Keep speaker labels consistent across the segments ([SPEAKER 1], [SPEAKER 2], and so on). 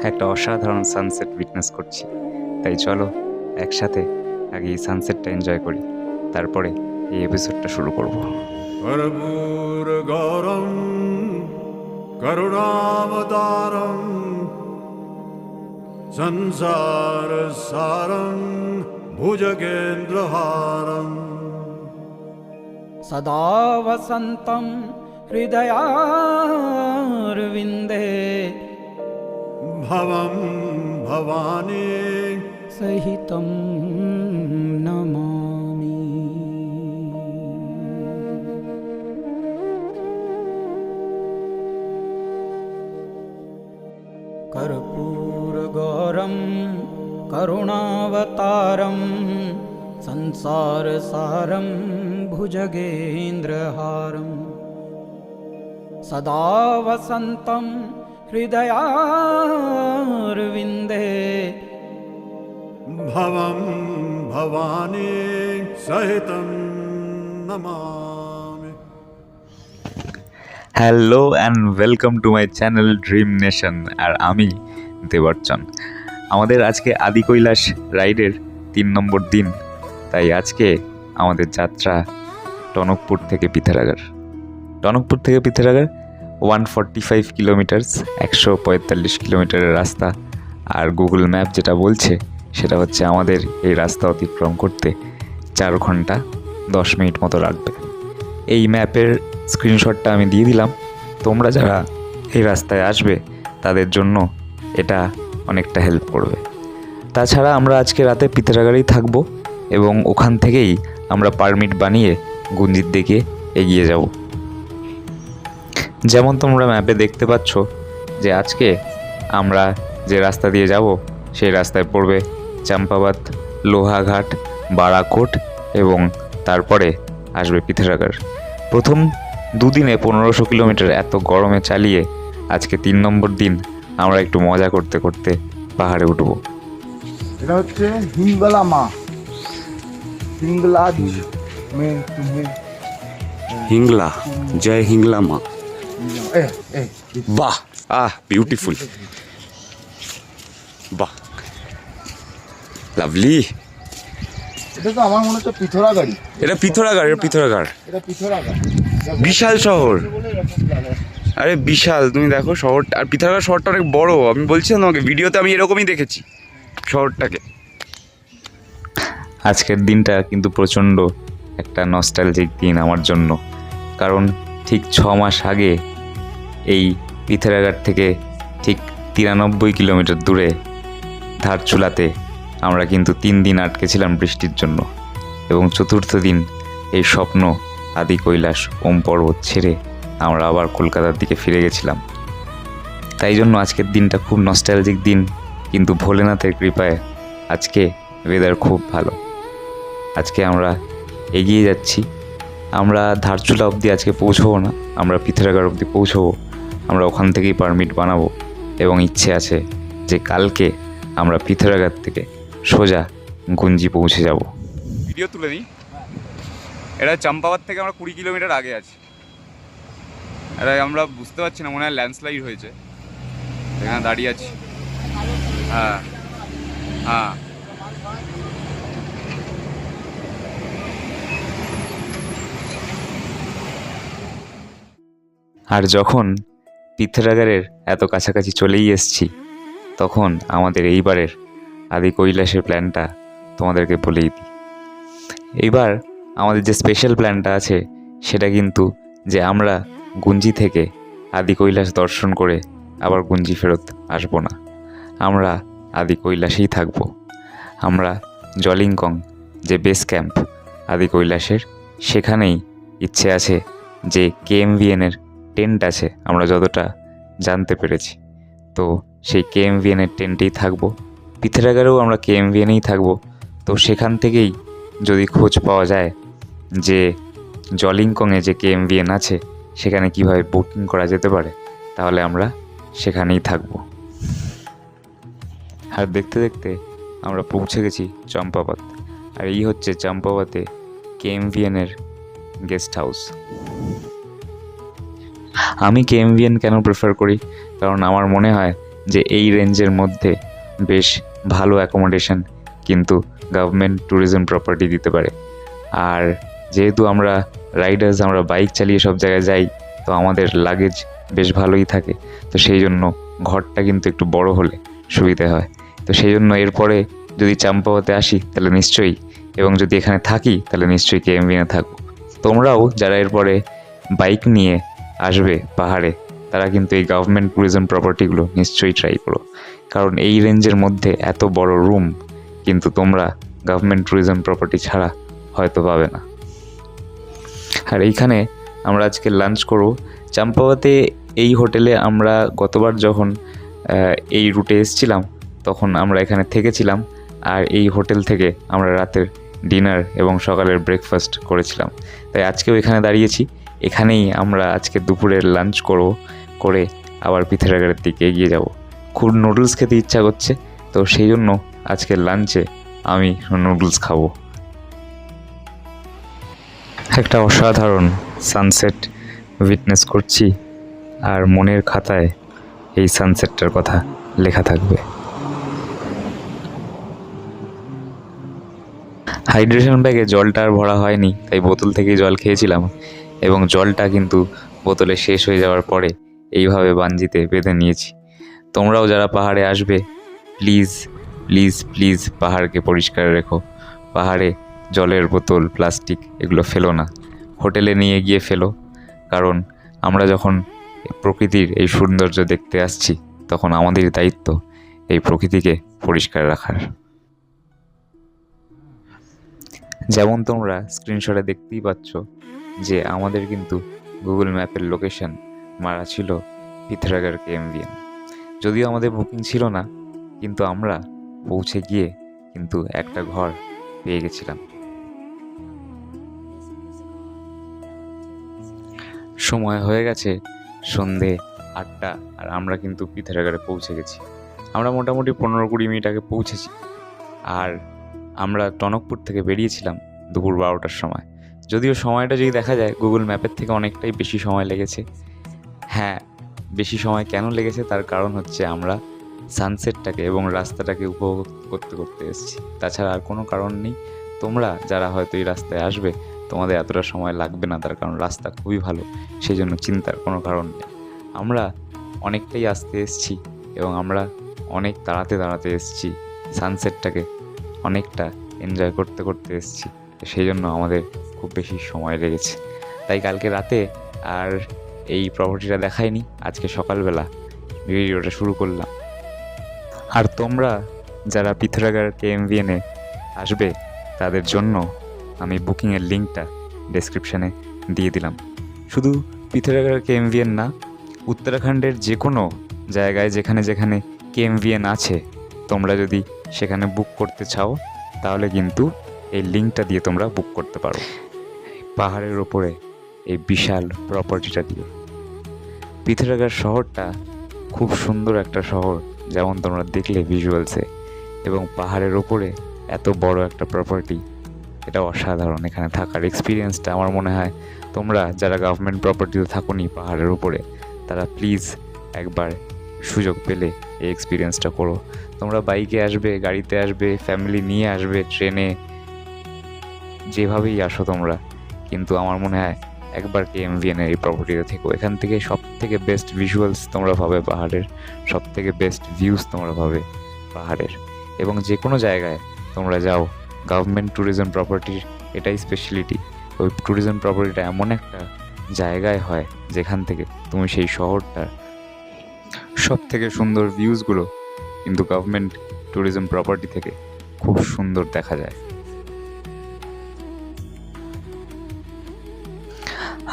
[SPEAKER 1] একটা অসাধারণ sunset witness করছি। তাই চলো একসাথে আগে এই সানসেটটা এনজয় করি, তারপরে এই এপিসোডটা শুরু করব।
[SPEAKER 2] कर्पूर गौरम करुणावतारम संसार सारं भुजगेन्द्रहारं
[SPEAKER 3] सदा वसन्तं हृदयारविन्दे
[SPEAKER 2] भवं भवानी
[SPEAKER 3] सहितं नमामि। कर्पूरगौरं करुणावतारं संसारसारं भुजगेन्द्रहारं सदा वसन्तं हृदयारविन्दे
[SPEAKER 2] भवं भवानी सहितं नमामि।
[SPEAKER 1] Hello and welcome to my channel dream nation. আর আমি দেবর্চন। আমাদের আজকে আদি কৈলাস রাইডের 3 নম্বর দিন, তাই আজকে আমাদের যাত্রা টনকপুর থেকে পিথারাগার। টনকপুর থেকে পিথারাগার 145 কিলোমিটার্স, 145 কিলোমিটারের রাস্তা। আর গুগল ম্যাপ যেটা বলছে সেটা হচ্ছে আমাদের এই রাস্তা অতিক্রম করতে 4 ঘন্টা 10 মিনিট মতো লাগবে। এই ম্যাপের স্ক্রিনশটটা আমি দিয়ে দিলাম। তোমরা যারা এই রাস্তায় আসবে তাদের জন্য এটা অনেকটা হেল্প করবে। তাছাড়া আমরা আজকে রাতে পিথারাগারেই থাকবো এবং ওখান থেকেই আমরা পারমিট বানিয়ে গুঞ্জির দিকে এগিয়ে যাব। যেমন তোমরা ম্যাপে দেখতে পাচ্ছ যে আজকে আমরা যে রাস্তা দিয়ে যাব সেই রাস্তায় পড়বে চাম্পাবাদ, লোহাঘাট, বারাকোট এবং তারপরে আসবে পিথারাগার। প্রথম দুদিনে 1500 কিলোমিটার এত গরমে চালিয়ে আজকে 3 নম্বর দিন আমরা একটু মজা করতে করতে পাহাড়ে উঠবো।
[SPEAKER 4] এটা হচ্ছে হিংলা মা, হিংলা
[SPEAKER 5] হিংলা, জয় হিংলা মা।
[SPEAKER 4] এ এ
[SPEAKER 5] বাহ, বিউটিফুল, বাহ, লাভলি।
[SPEAKER 4] এটা তো আমার মনে হচ্ছে পিথোরাগাড়ি।
[SPEAKER 5] এটা পিথোরাগাড়,
[SPEAKER 4] এটা পিথোরাগাড়,
[SPEAKER 5] বিশাল শহর। আরে বিশাল, তুমি দেখো শহরটা। আর পিথোরাগাড় শহরটা অনেক বড়। আমি বলছিলাম তোমাকে, ভিডিওতে আমি এরকমই দেখেছি শহরটাকে।
[SPEAKER 1] আজকের দিনটা কিন্তু প্রচণ্ড একটা নস্টালজিক দিন আমার জন্য, কারণ ঠিক 6 মাস আগে এই পিথারাগার থেকে ঠিক 93 কিলোমিটার দূরে ধারচুলাতে আমরা কিন্তু 3 দিন আটকেছিলাম বৃষ্টির জন্য, এবং চতুর্থ দিন এই স্বপ্ন আদি কৈলাস ওম পর্বত ছেড়ে আমরা আবার কলকাতার দিকে ফিরে গেছিলাম। তাই জন্য আজকের দিনটা খুব নস্টালজিক দিন, কিন্তু ভোলেনাথের কৃপায় আজকে ওয়েদার খুব ভালো। আজকে আমরা এগিয়ে যাচ্ছি। আমরা ধারচুলা অবধি আজকে পৌঁছবো না, আমরা পিথারাগার অবধি পৌঁছবো। আমরা ওখান থেকেই পারমিট বানাবো এবং ইচ্ছে আছে যে কালকে আমরা পিথারাগার থেকে সোজা গুঞ্জি পৌঁছে যাব।
[SPEAKER 5] ভিডিও তুলে নিই। এটা চাম্পাবাদ থেকে আমরা 20 কিলোমিটার আগে আছি। এটা আমরা বুঝতে পারছি না, মনে হয় ল্যান্ডস্লাইড হয়েছে। এখানে দাঁড়িয়ে আছি। হ্যাঁ হ্যাঁ,
[SPEAKER 1] আর যখন পিথারাগারের এত কাছাকাছি চলেই এসেছি, তখন আমাদের এইবারের আদি কৈলাসের প্ল্যানটা তোমাদেরকে বলেই দিই। এইবার আমাদের যে স্পেশাল প্ল্যানটা আছে সেটা কিন্তু যে আমরা গুঞ্জি থেকে আদি কৈলাস দর্শন করে আবার গুঞ্জি ফেরত আসবো না, আমরা আদি কৈলাসেই থাকবো। আমরা জলিংকং যে বেস ক্যাম্প আদি কৈলাসের, সেখানেই ইচ্ছে আছে যে কেএমভিএনের টেন্ট আছে, আমরা যতটা জানতে পেরেছি। তো সেই কেএমভিএনের টেন্টেই থাকবো। পিথারাগারেও আমরা কেএমভিএনেই থাকবো। তো সেখান থেকেই যদি খোঁজ পাওয়া যায় যে জলিংকংয়ে যে কেএমভিএন আছে সেখানে কিভাবে বুকিং করা যেতে পারে, তাহলে আমরা সেখানেই থাকবো। আর দেখতে দেখতে আমরা পৌঁছে গেছি চম্পাবত। আর এই হচ্ছে চম্পাবতে কেএমভিএনের গেস্ট হাউস। আমি কেএমভিএন কেন প্রেফার করি, কারণ আমার মনে হয় যে এই রেঞ্জের মধ্যে বেশ ভালো অ্যাকোমোডেশন কিন্তু গভর্নমেন্ট ট্যুরিজম প্রপার্টি দিতে পারে। আর যেহেতু আমরা রাইডার্স, আমরা বাইক চালিয়ে সব জায়গায় যাই, তো আমাদের লাগেজ বেশ ভালোই থাকে, তো সেই জন্য ঘরটা কিন্তু একটু বড় হলে সুবিধে হয়। তো সেই জন্য এরপরে যদি চাম্পাওয়াতে আসি তাহলে নিশ্চয়ই, এবং যদি এখানে থাকি তাহলে নিশ্চয়ই কেএমভিএনে থাকবো। তোমরাও যারা এরপরে বাইক নিয়ে আসবে পাহাড়ে, তারা কিন্তু এই গভর্নমেন্ট ট্যুরিজম প্রপার্টিগুলো নিশ্চয়ই ট্রাই করো, কারণ এই রেঞ্জের মধ্যে এত বড় রুম কিন্তু তোমরা গভর্নমেন্ট ট্যুরিজম প্রপার্টি ছাড়া হয়তো পাবে না। আর এইখানে আমরা আজকে লাঞ্চ করব চাম্পাওয়াতে। এই হোটেলে আমরা গতবার যখন এই রুটে এসেছিলাম তখন আমরা এখানে থেকেছিলাম, আর এই হোটেল থেকে আমরা রাতের ডিনার এবং সকালের ব্রেকফাস্ট করেছিলাম। তাই আজকেও এখানে দাঁড়িয়েছি, এখানেই আমরা আজকে দুপুরের লাঞ্চ করে আবার পিথেরাগড়ের দিকে এগিয়ে যাব। খুব নুডলস খেতে ইচ্ছা করছে, তো সেই জন্য আজকে লাঞ্চে আমি নুডলস খাবো। একটা অসাধারণ সানসেট উইটনেস করছি, আর মনের খাতায় এই সানসেটটার কথা লেখা থাকবে। হাইড্রেশন ব্যাগে জলটা আর ভরা হয়নি, তাই বোতল থেকেই জল খেয়েছিলাম, এবং জলটা কিন্তু বোতলে শেষ হয়ে যাওয়ার পরে এইভাবে বাঞ্জিতে বেঁধে নিয়েছি। তোমরাও যারা পাহাড়ে আসবে প্লিজ প্লিজ প্লিজ পাহাড়কে পরিষ্কার রেখো। পাহাড়ে জলের বোতল, প্লাস্টিক এগুলো ফেলো না, হোটেলে নিয়ে গিয়ে ফেলো, কারণ আমরা যখন প্রকৃতির এই সৌন্দর্য দেখতে আসছি তখন আমাদের দায়িত্ব এই প্রকৃতিকে পরিষ্কার রাখার। যেমন তোমরা স্ক্রিনশটে দেখতেই পাচ্ছ যে আমাদের কিন্তু গুগল ম্যাপের লোকেশন মারা ছিল পিথেরাগড় কেএমভিএন। যদিও আমাদের বুকিং ছিল না, কিন্তু আমরা পৌঁছে গিয়ে কিন্তু একটা ঘর পেয়ে গেছিলাম। সময় হয়ে গেছে সন্ধে 8টা, আর আমরা কিন্তু পিথেরাগড়ে পৌঁছে গেছি। আমরা মোটামুটি 15-20 মিনিট আগে পৌঁছেছি, আর আমরা টনকপুর থেকে বেরিয়েছিলাম দুপুর 12টার সময়। যদিও সময়টা যদি দেখা যায় গুগল ম্যাপের থেকে অনেকটাই বেশি সময় লেগেছে। হ্যাঁ, বেশি সময় কেন লেগেছে তার কারণ হচ্ছে আমরা সানসেটটাকে এবং রাস্তাটাকে উপভোগ করতে করতে এসেছি, তাছাড়া আর কোনো কারণ নেই। তোমরা যারা হয়তো এই রাস্তায় আসবে তোমাদের এতটা সময় লাগবে না, তার কারণ রাস্তা খুবই ভালো, সেই জন্য চিন্তার কোনো কারণ নেই। আমরা অনেকটাই আসতে এসেছি এবং আমরা অনেক দাঁড়াতে এসেছি, সানসেটটাকে অনেকটা এনজয় করতে করতে এসেছি, সেই জন্য আমাদের খুব বেশি সময় লেগেছে। তাই কালকে রাতে আর এই প্রপার্টিটা দেখাইনি, আজকে সকালবেলা ভিডিওটা শুরু করলাম। আর তোমরা যারা পিথেরাগড় কেএমভিএনে আসবে তাদের জন্য আমি বুকিংয়ের লিঙ্কটা ডেসক্রিপশানে দিয়ে দিলাম। শুধু পিথেরাগড় কেএমভিএন না, উত্তরাখণ্ডের যে কোনো জায়গায় যেখানে যেখানে কেএমভিএন আছে, তোমরা যদি সেখানে বুক করতে চাও তাহলে কিন্তু এই লিঙ্কটা দিয়ে তোমরা বুক করতে পারো। পাহাড়ের ওপরে এই বিশাল প্রপার্টিটা দিয়ে পিথেরাগড় শহরটা খুব সুন্দর একটা শহর, যেমন তোমরা দেখলে ভিজুয়ালসে, এবং পাহাড়ের ওপরে এত বড় একটা প্রপার্টি, এটা অসাধারণ। এখানে থাকার এক্সপিরিয়েন্সটা আমার মনে হয় তোমরা যারা গভর্নমেন্ট প্রপার্টিতে থাকোনি পাহাড়ের উপরে, তারা প্লিজ একবার সুযোগ পেলে এই এক্সপিরিয়েন্সটা করো। তোমরা বাইকে আসবে, গাড়িতে আসবে, ফ্যামিলি নিয়ে আসবে, ট্রেনে, যেভাবেই আসো তোমরা, কিন্তু আমার মনে হয় একবার কেএমভিএনের এই প্রপার্টিতে থেকো। এখান থেকে সব থেকে বেস্ট ভিজুয়ালস তোমরা পাবে পাহাড়ের, সব থেকে বেস্ট ভিউজ তোমরা পাবে পাহাড়ের। এবং যে কোনো জায়গায় তোমরা যাও, গভর্নমেন্ট ট্যুরিজম প্রপার্টির এটাই স্পেশালিটি। ওই ট্যুরিজম প্রপার্টিটা এমন একটা জায়গায় হয় যেখান থেকে তুমি সেই শহরটার সব থেকে সুন্দর ভিউজগুলো কিন্তু গভর্নমেন্ট ট্যুরিজম প্রপার্টি থেকে খুব সুন্দর দেখা যায়।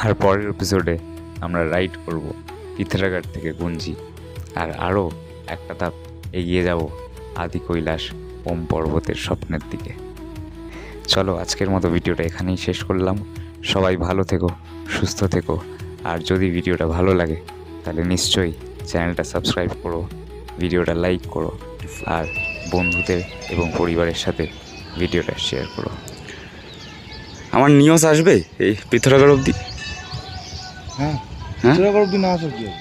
[SPEAKER 1] আর পরের এপিসোডে আমরা রাইড করব পিথেরাগড় থেকে গুঞ্জি, আর আরও একটা ধাপ এগিয়ে যাব আদি কৈলাস ওম পর্বতের স্বপ্নের দিকে। চলো, আজকের মতো ভিডিওটা এখানেই শেষ করলাম। সবাই ভালো থেকো, সুস্থ থেকো, আর যদি ভিডিওটা ভালো লাগে তাহলে নিশ্চয়ই চ্যানেলটা সাবস্ক্রাইব করো, ভিডিওটা লাইক করো, আর বন্ধুদের এবং পরিবারের সাথে ভিডিওটা শেয়ার করো।
[SPEAKER 5] আমার নিউজ আসবে এই পিথেরাগড় অবধি?
[SPEAKER 4] হ্যাঁ, পিথেরাগড় অব্দি না আসো কি হবে?